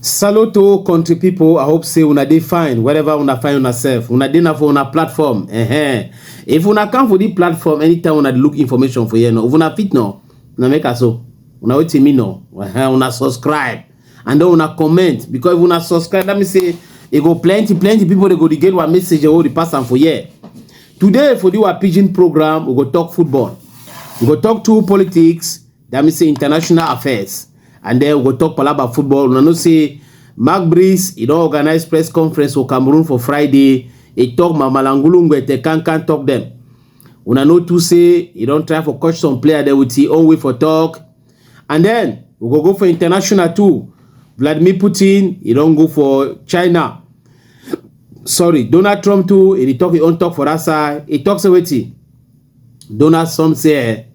Saluto country people. I hope say una dey fine wherever una find yourself. Una dey na for una platform. If una come for the platform anytime una look information for you, no. If una fit no, una make us so. Una wait me no. Una subscribe and then una comment because if una subscribe, let me say it go plenty people they go to get one message or the pass for here. Today for the Pidgin program, we go talk football. We go talk to politics. That means say international affairs. And then we go talk about football. We know say Marc Brys, he don't organize press conference for Cameroon for Friday. He talk Mamalangulungwe, they can't talk them. We know to say he don't try for coach some player there with his own way for talk. And then we go for international too. Vladimir Putin, he don't go for China. Sorry, Donald Trump too. He talk his own talk for that side. He talks about it. Donald Trump say,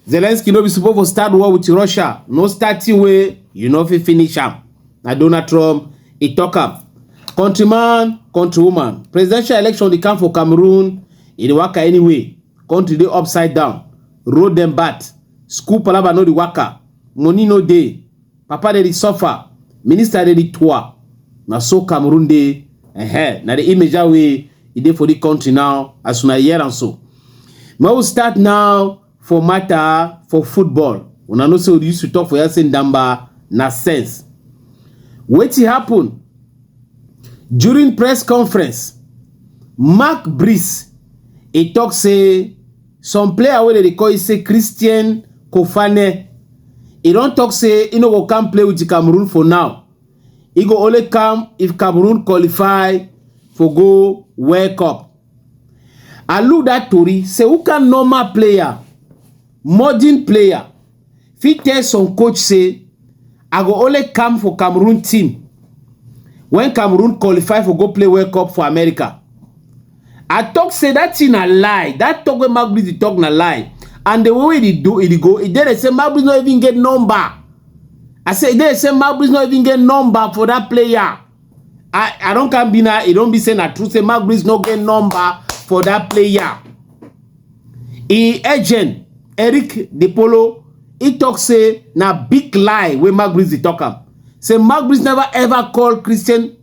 Zelensky no be supposed to start war with Russia. No starting way, you know if he finish him. Now Donald Trump, he talk up. Countryman, countrywoman. Presidential election they come for Cameroon. It work anyway. Country they upside down. Road them bad. School palaba no the waka. Money no day. Papa they suffer. Minister they tour. Now so Cameroon they now the image way it dey for the country now as soon as year and so. Now we start now for matter for football. When I know so we used to talk for Yasin Damba na sense. What happen during press conference? Marc Brys he talk say some player where they call it say Christian Kofane. He don't talk say he no go come play with the Cameroon for now. He go only come if Cameroon qualify for go World Cup. I look that Tori say who can normal player, modern player, fit tell some coach say I go only come for Cameroon team when Cameroon qualify for go play World Cup for America. I talk say that thing a lie. That talk when Marc Brys talk na lie. And the way they do it go, it they say Marc Brys not even get number. I say they say Marc Brys not even get number for that player. I don't can be now, it don't be saying that truth. Say Marc Brys not get number for that player. He agent Eric DePolo, he talk say na big lie when Marc Brys talk am. Say Marc Brys never ever call Christian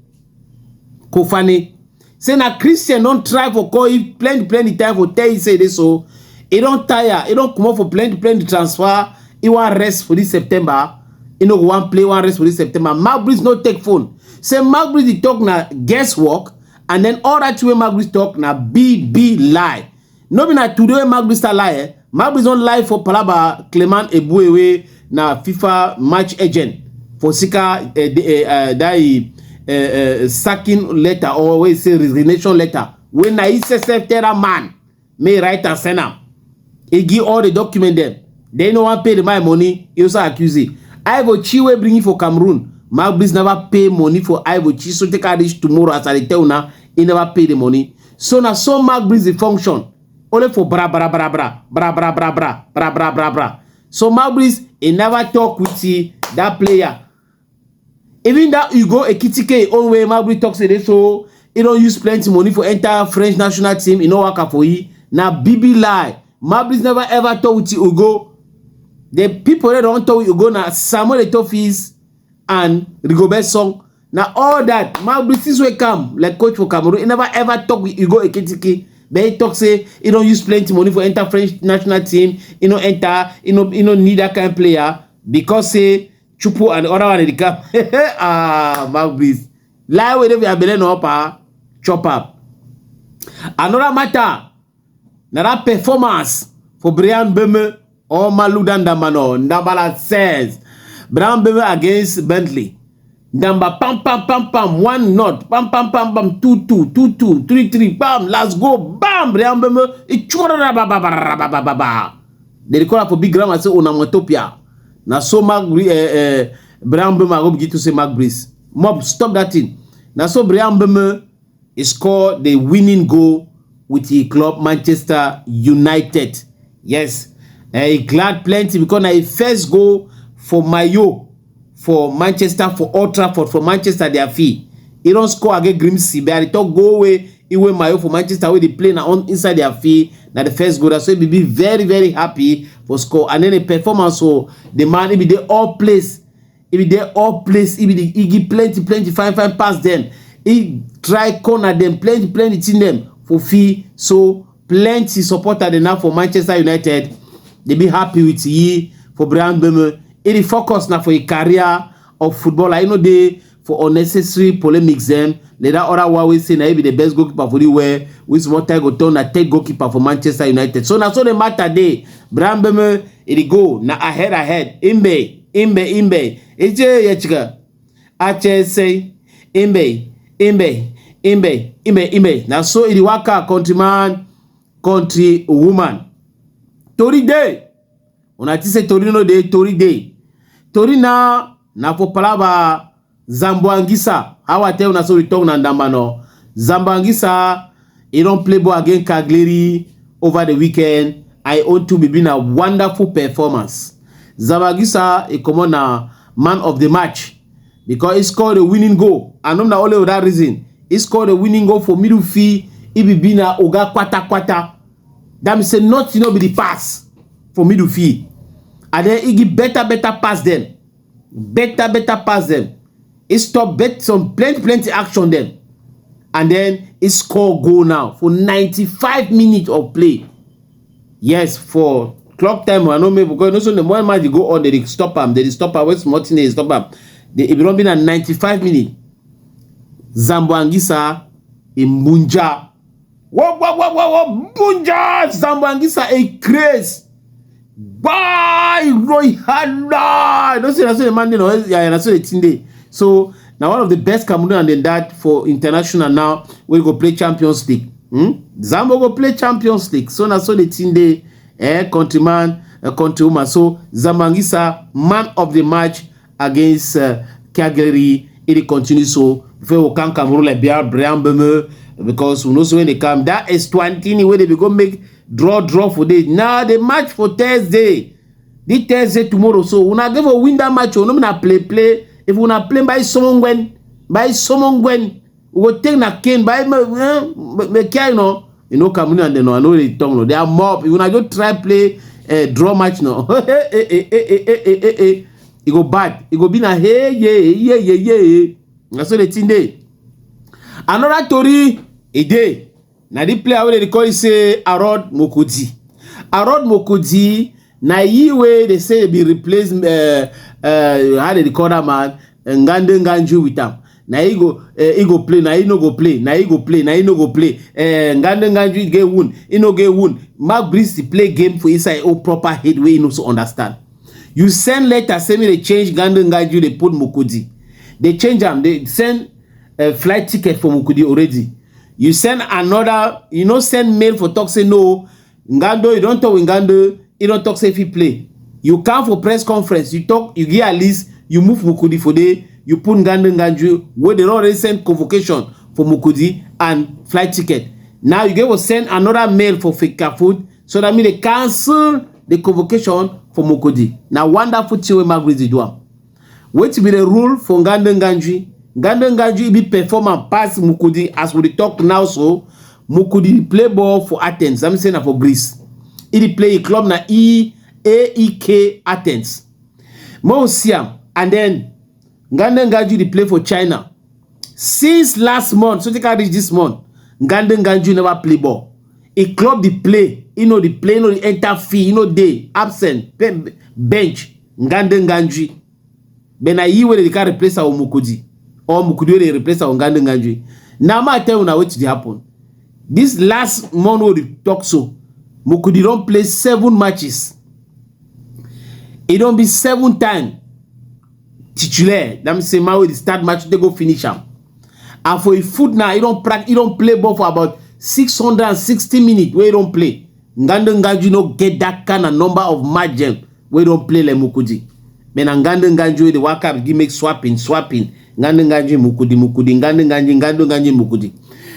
Kofane. Say na Christian don't try for call him plenty time for tell you say this so. He don't tire, he don't come up for plenty transfer. He want rest for this September. He no want play one rest for this September. Marc Brys no take phone. Say Marc Brys talk na guesswork, and then all that way Marc Brys talk na big lie. No be na today Marc Brys lie. Marc Brys don't lie for Palaba Clement Ebuewe na FIFA match agent for Sika sacking letter or we say resignation letter. When na he say tell man may write and send am. He give all the document them. They no want pay the my money. He also accuse it. Ivo Chiwe bring it for Cameroon. Marc Brys never pay money for Ivo Chi. So take a dish tomorrow as I tell now. He never pay the money. So now so Marc Brys the function. Only for bra. So Marc Brys he never talk with that player. Even that you go a kitike own way Marc Brys talks say so he don't use plenty money for entire French national team. He no work for he. Now BB lie. Marc Brys never ever talk with Ugo. The people that don't talk with Ugo now Samuel Eto'o and Rigobert Song. Now all that Marc Brys is way come like coach for Cameroon. He never ever talk with Ugo Ekitike. But he talk say he don't use plenty money for enter French national team. He no enter. He no need that kind of player because say Chupo and the other one in the camp. Marc Brys lie with them. We are being up chop up. Another matter. Now that performance for Brian Beme or Maludan Damano, Ndambala says Brian Beme against Bentley. Ndamba pam 1 knot, pam 2 3 bam, let's go, bam, Brian Beme, it chora ba. They call for big grammar say Onamotopia. Now so Brian Beme I hope get to say Marc Brys. Mob stop that thing. Now so Brian Beme is scored the winning goal with the club Manchester United. Yes. He glad plenty because na first goal for Mayo for Manchester for Old Trafford for Manchester their fee. He don't score against Grimsby, but he talk go away Mayo for Manchester where they play now on inside their fee. Now the first goal. So he be very happy for score. And then the performance so the man he be the all place If they all place, if he give plenty fine pass them. He try corner them plenty team them for fee. So plenty supporter they now for Manchester United. They be happy with ye for Brian Beme. It focus now for a career of football. I know they for unnecessary polemics them. Let that other one we say now be the best goalkeeper for the way with small time go turn a third goalkeeper for Manchester United. So now so the matter day Brian Beme it go now ahead. Imbe. Eje yechika. Ache say Imbe. Now so it waka countryman, country woman. Tori day. Unati say tori no day, tori day. Tori na for palaba Zamboangisa. How I tell you na so return na ndambano. Zamboangisa, he don't play ball against Cagliari over the weekend. I ought to be been a wonderful performance. Zamboangisa, he come on a man of the match because he scored a winning goal. And not only for that reason, he scored a winning goal for middle fee. He be been a oga kwata. That means say not be the pass for middle fee. And then he give better pass them. Better pass them. He stop some plenty action then. And then he score goal now for 95 minutes of play. Yes, for clock time, I know me because no the one match they go on, they stop him. They stop him. West Martin they stop him. They be been at 95 minutes. Zamboangisa in Munja. What? Munja! Zamboangisa a craze. Bye, Roy Halla. Don't say that's the man, yeah, that's the thing day. So now one of the best Cameroon and then that for international now we go play Champions League. Zambo go play Champions League. So now so the thing day, countryman, countrywoman. So Zamboangisa, man of the match against Cagliari. It continues so. Before we can Cameroon like Brian Beme because we know so when they come that is 20 where they be go make draw for day. Now the match for Thursday. The Thursday tomorrow. So when I give a win that match, we not play. If we not play by someone when we go take na cane by me you know Cameroon and they know I know they tongue no. They are mob. If we not go try play draw match no. It go bad. It go be na hey yeah. That's what the thing day. Another story a day. Now the player where they call it say Arod Mokodi. Arod Mokodi. Now ye way they say be replaced. How they call that man? Ngande Nganju with him. Now he go play. Now he no go play. Now he go play. Now he no go play. Ngande Nganju get wound. He no get wound. Marc Brys play game for inside all proper head way. He no so understand. You send letter say me they change Ngande Nganju. They put Mokodi. They change them. They send a flight ticket for Mokodi already. You send another. You know send mail for talk say no. Ngando you don't talk with Ngando. You don't talk say if he play. You come for press conference. You talk. You get a list. You move Mokodi for day. You put Ngande Nganju where they already send convocation for Mokodi and flight ticket. Now you get to send another mail for Fika Food. So that means they cancel the convocation for Mokodi. Now wonderful thing Marc Brys do. What be the rule for Ngande Nganju? Ngande Nganju be perform pass Mokodi as we talk now. So Mokodi play ball for Athens. I'm saying for Greece. He play a club na AEK Athens. Mosiam and then Ngande Nganju play for China. Since last month, so they can reach this month. Ngande Nganju never play ball. A club the play, you know the play, you know the enter fee, you know they absent bench. Ngande Nganju. Ben I where they can replace our Mokodi. Or Mokodi they replace our Ngande Nganju. Now I tell you now what happen. This last month we talk so. Mokodi don't play 7 matches. It don't be 7 times titulaire. That means say my way the start match they go finish him. And for a foot now, he don't practice, he don't play ball for about 660 minutes where he don't play. Ngande Nganju no get that kind of number of matches where he don't play like Mokodi. But Ngande Nganju the work up, he make swapping. Ngande Nganju Mokodi, Ngande Nganju Mokodi.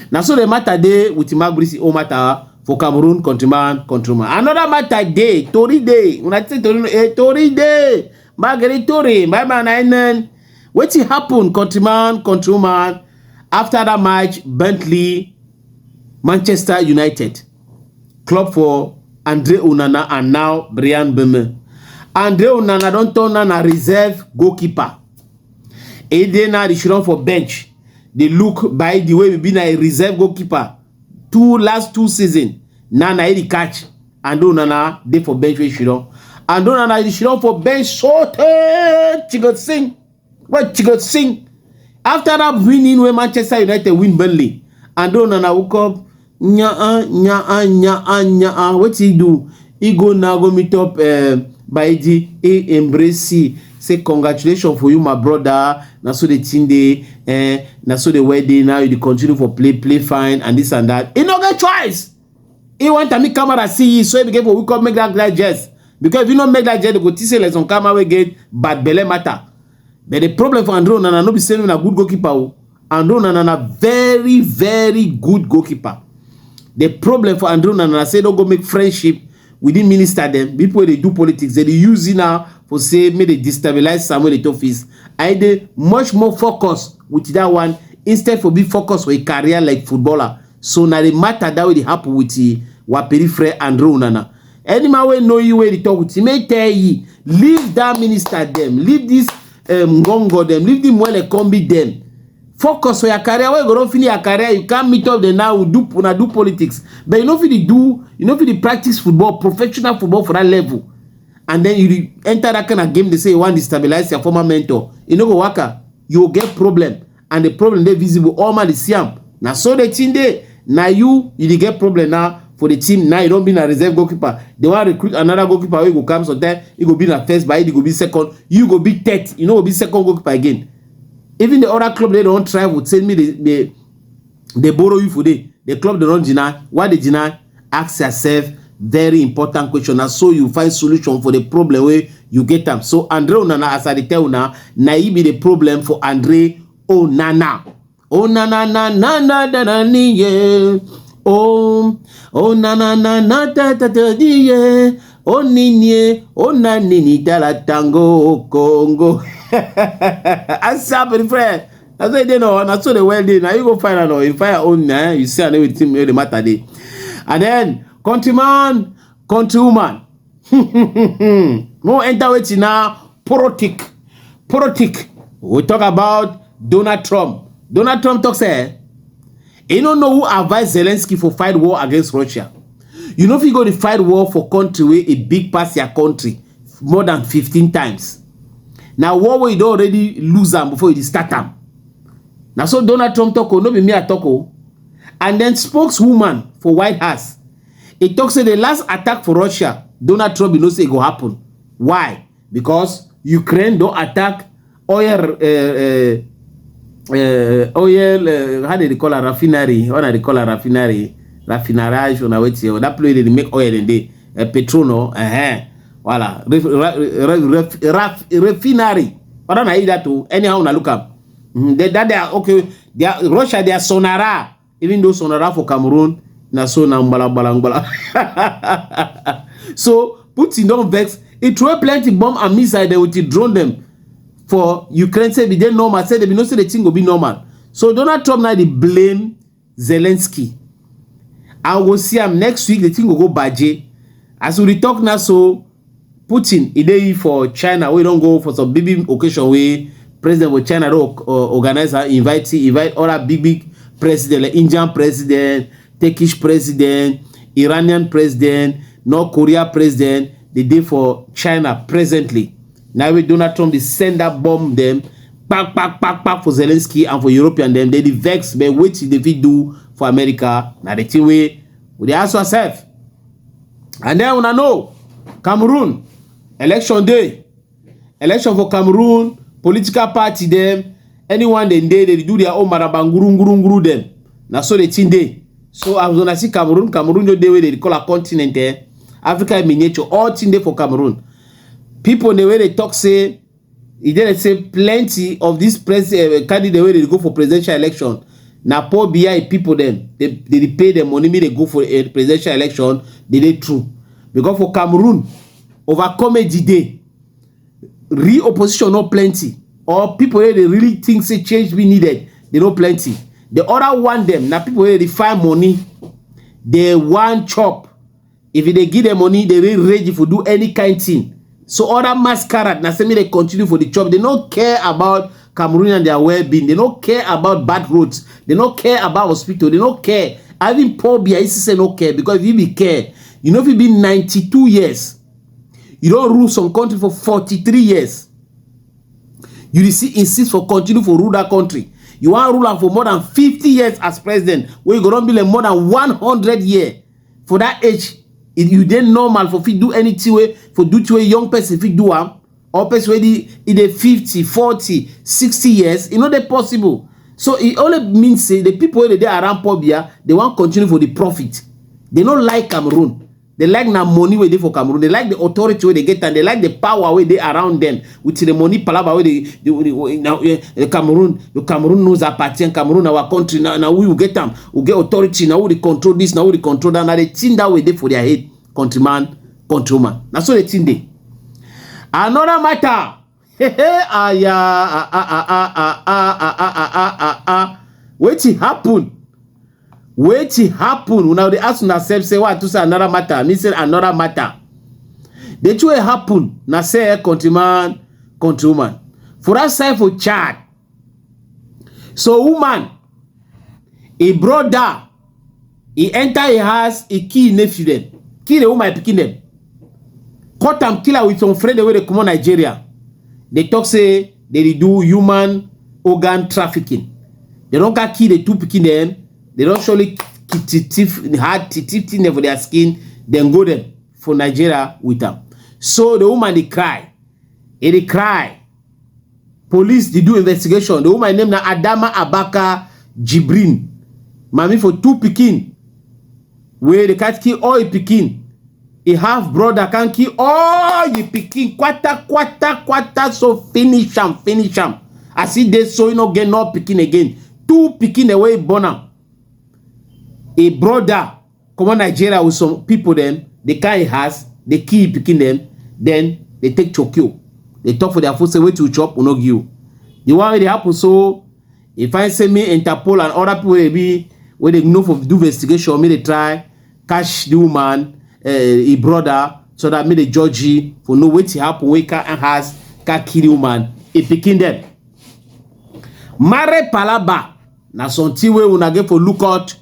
Now so the matter day with Marc Brys o matter for Cameroon countryman. Another matter day, Tori day. When I say Tori day, Marguerite Tori, my man, what happened countryman after that match? Bentley, Manchester United, club for Andre Onana and now Brian Beme. Andre Onana don't turn on a reserve goalkeeper Then now they should run for bench. They look by the way we been a reserve goalkeeper last two seasons. Now he catch and do nana they for bench we should run. And do nana they should run for bench so Chigot sing. What Chigot sing? After that winning when Manchester United win Burnley. And do nana woke up nya. What he do? He go now go meet up by the embrace. Say congratulations for you, my brother. Now so the team day, now so the wedding. Now you continue for play fine and this and that. He no get choice. He want to make camera see you, so he begin for we come make that jest. Because if you don't make that jest, they go teach you on camera we get bad belly matter. But the problem for Andrew Nana no be saying a good goalkeeper. Andrew Nana very very good goalkeeper. The problem for Andrew Nana say don't go make friendship within minister them. People they do politics, they use it now. For say may they destabilize Samuel Etofis. I dey much more focus with that one instead for be focused for a career like footballer. So now the matter that will happen with Waperi Frere Andrew Nana. Any man will know you where they talk with him. May tell you leave that minister them, leave this Ngongo them, leave them well combi them. Focus for your career. When you don't finish your career, you can't meet up the now do politics. But you know if you do, you know if you practice football, professional football for that level. And then you enter that kind of game, they say you want to stabilize your former mentor. You know, go worker, you will get problem. And the problem they visible, all man is Siam. Now, so the team there, now you get problem now for the team. Now you don't be a reserve goalkeeper. They want to recruit another goalkeeper who go come so that he go be in first, but he go be second. You go be third. You know, go be second goalkeeper again. Even the other club, they don't try would tell me they borrow you for the club they don't deny. Why they deny? Ask yourself. Very important question. And so you find solution for the problem where you get them. So Andre Onana, as I tell now, he be the problem for Andre Onana. Onana na na na na na yeah. Oh na na na na ta ta ta yeah. Oh ninye, oh na nini tala tango Congo. As happened, friend. That's why they know. That's so the well day. Now you go find out. You find your own. You see and everything. The matter day. And then. Countryman, countrywoman. No enter with now. Politic. We talk about Donald Trump. Donald Trump talks here. You don't know who advised Zelensky for fight war against Russia. You know if you go to fight war for country where a big pass your country more than 15 times. Now war where you don't already lose them before you start them. Now so Donald Trump talk, no be me a talk. And then spokeswoman for White House. It talks say the last attack for Russia, Donald Trump, you know, say it will happen. Why? Because Ukraine don't attack oil, how do they call a refinery? What do they call a refinery? Raffinage, on a way to that place they make oil in the petrol, no? Voila. Refinery. What do I hear that too? Anyhow, I look up. They are okay. They are Russia, they are Sonara. Even though Sonara for Cameroon. Na so na mbala. So Putin don't vex. It throw plenty bomb and missile they will drone them for Ukraine. Say be they normal. Say they be no say the thing will be normal. So Donald Trump now they blame Zelensky. I will see him next week. The thing will go baje. As we talk now, so Putin idea for China. We don't go for some big occasion where President of China organize and invite other big president, like Indian president. Turkish president, Iranian president, North Korea president, the day for China presently. Now with Donald Trump, they send that bomb them, pack for Zelensky and for European them. They vex, but what they do for America? Now the thing we ask ourselves. And then we know Cameroon, election day, election for Cameroon, political party them, anyone they do their own marabanguru them. Now so the thing day. So I was gonna see Cameroon the way they call a continent there. Africa in miniature, all thing there for Cameroon. People the way they talk say, they say plenty of this candidate way they go for presidential election. Now poor Biya people them, they pay them money, they go for a presidential election, they true. Because for Cameroon, overcome the day, re-opposition not plenty. Or people they really think say change be needed, they know plenty. The other one them, now people where they find money, they want chop. If they give them money, they really ready for do any kind of thing. So other masquerade, now say me they continue for the chop. They don't care about Cameroonians their well-being. They don't care about bad roads. They don't care about hospital. They don't care. Having poor Biya is say no care, because if you be care, you know if you be 92 years, you don't rule some country for 43 years. You insist for continue for rule that country. You want ruler for more than 50 years as president, where you gonna be like more than 100 years. For that age, you then normal for fit do anything way for do to a young person fit do or person where in the 50, 40, 60 years, you know they possible. So it only means say the people where they around Pobia, they want continue for the profit. They don't like Cameroon. They like the money where they for Cameroon. They like the authority where they get, and they like the power where they around them. With the money palava where the Cameroon knows appartient Cameroon our country. Now we will get them. We get authority. Now we control this. Now we control that. Now they think that way they for their head, countryman, countrywoman. That's what they think they. Another matter. What happen? Wait it happen. Now they ask themselves, say what to say another matter. Me say another matter. The two happen. Now say countryman, countrywoman. For that side for Chad. So woman, a brother, he enter a house, he kill nephew them. Kill the woman picking them. Cut them killer with some friend the way they come on Nigeria. They talk say they do human organ trafficking. They don't get kill the two picking them. They don't surely hard thing for their skin, then go them for Nigeria with them. So the woman they cry. They cry. Police they do investigation. The woman named na Adama Abaka Jibrin. Mami for two pikin. Where they can't kill all pikin. A half brother can kill all the pikin. Quarter. So finish them. I see this so you know get no pikin again. Two pikin away born am. A brother come on Nigeria with some people then they carry has they keep picking them, then they take Chokyo. They talk for their food, say wait to chop or not give. The one where they happen so if I say me Interpol and other people will be where they know for do investigation, me they try catch the woman, a brother, so that me the judge for know what happen where and has can kill the woman, a picking them. Mare palaba na something where una get for look out.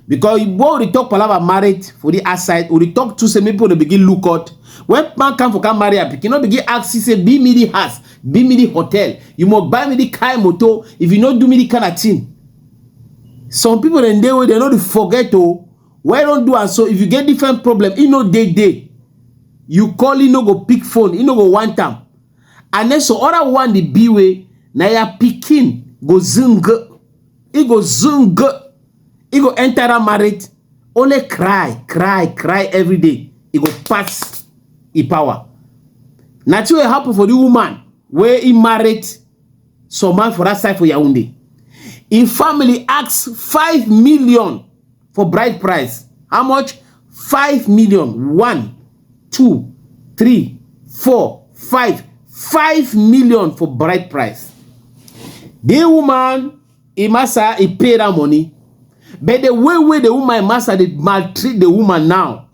Because when we talk palava marriage for the outside, we talk to some people they begin look out. When man come for come marry a pikin, you know begin ask say be me the house, be me the hotel. You must buy me the car motor if you not do me the kind of thing. Some people then they not forget to why don't do and so if you get different problem, you know day. You call you no go pick phone, you no go one time. And then so other one the B way, na ya pikin go zung, it go zung. He go enter a marriage, only cry every day. He go pass his power. Naturally happen for the woman where he married some man for that side for Yaoundé. His family asks 5 million for bride price. How much? 5 million. 1, 2, 3, 4, 5. 5 million for bride price. The woman, he pay that money. But the way the woman master they maltreat the woman now,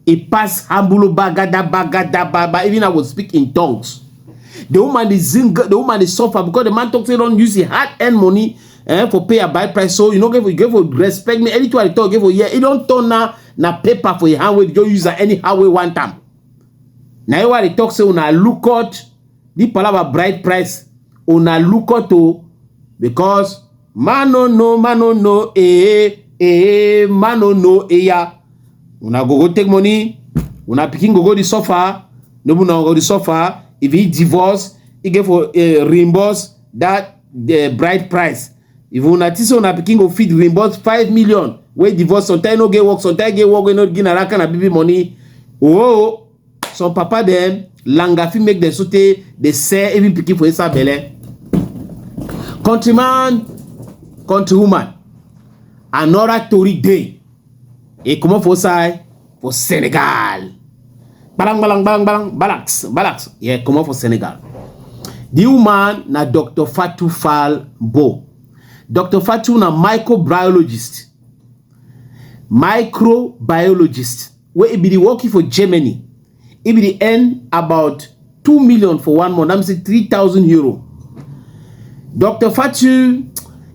it pass hambulo bagada, even I will speak in tongues. The woman is suffer because the man talks they don't use the hard-earned money for pay a buy price. So you know give for respect me. Anything I talk give for yeah, it don't turn na paper for your hand where you don't use anyhow way one time. Now what they talk say una look out the palava bride price una look out to because mano no, mano no, ya. Una go take money, una picking go the suffer, no go the suffer. If he divorce, he get for reimburse that the bride price. If una tiso una picking go feed reimburse 5 million, where divorce sometimes no get work, sometimes get work, we not get na kind of baby money. Oh, some papa them langa fi make them sote they say even picking for inside belle. Countryman. Countrywoman, another Tory day. E come up for side for Senegal. Balaks. Yeah, come up for Senegal. The woman na Dr. Fatou Fall Bo. Dr. Fatou na microbiologist. Where he be working for Germany. He be earn about 2 million for 1 month. I'm saying 3,000 euro. Dr. Fatu,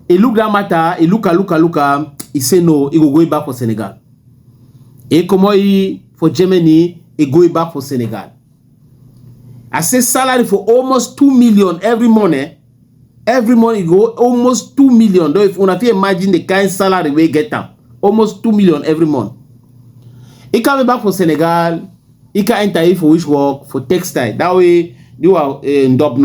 he look that matter, he look, he say no, he go back for Senegal. He come for Germany, he go back for Senegal. I say salary for almost 2 million every month. Every month you go almost 2 million. Though if you imagine the kind of salary we get them, almost 2 million every month. He come back for Senegal. He can enter for which work for textile. That way you are end up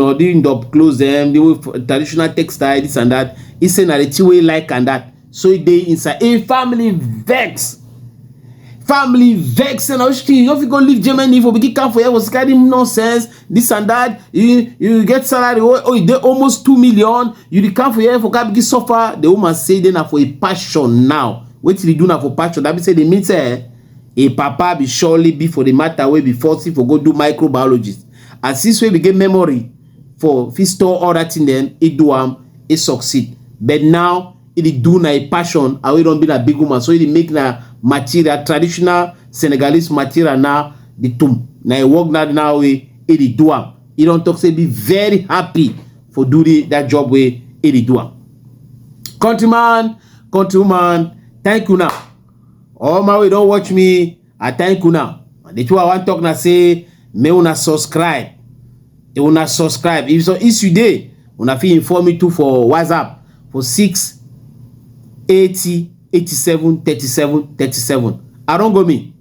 close them. They will traditional textile this and that. He say na the way like and that. So they inside a family vex. Family vex and all thing. You go leave Germany for big camp for you was carrying nonsense. This and that. You get salary. Oh, they almost 2 million. You come for you for big suffer. The woman say they na for a passion now. What they do now for passion? That be say they mean say a papa be surely be for the matter way before see for go do microbiologist. And since we get memory for if store all that thing then it do it succeed. But now it do na a passion. I will don't be a big woman. So it make na material, traditional Senegalese material now, the tomb. Now I work now way, it do am. You don't talk say be very happy for doing that job way, it do am. Countryman, countrywoman, thank you now. Oh my way, don't watch me. I thank you now. The two I want to talk now say, me una subscribe. You una subscribe. If so issue day, una feel inform me too for WhatsApp for 680 87 37 37. I don't go me.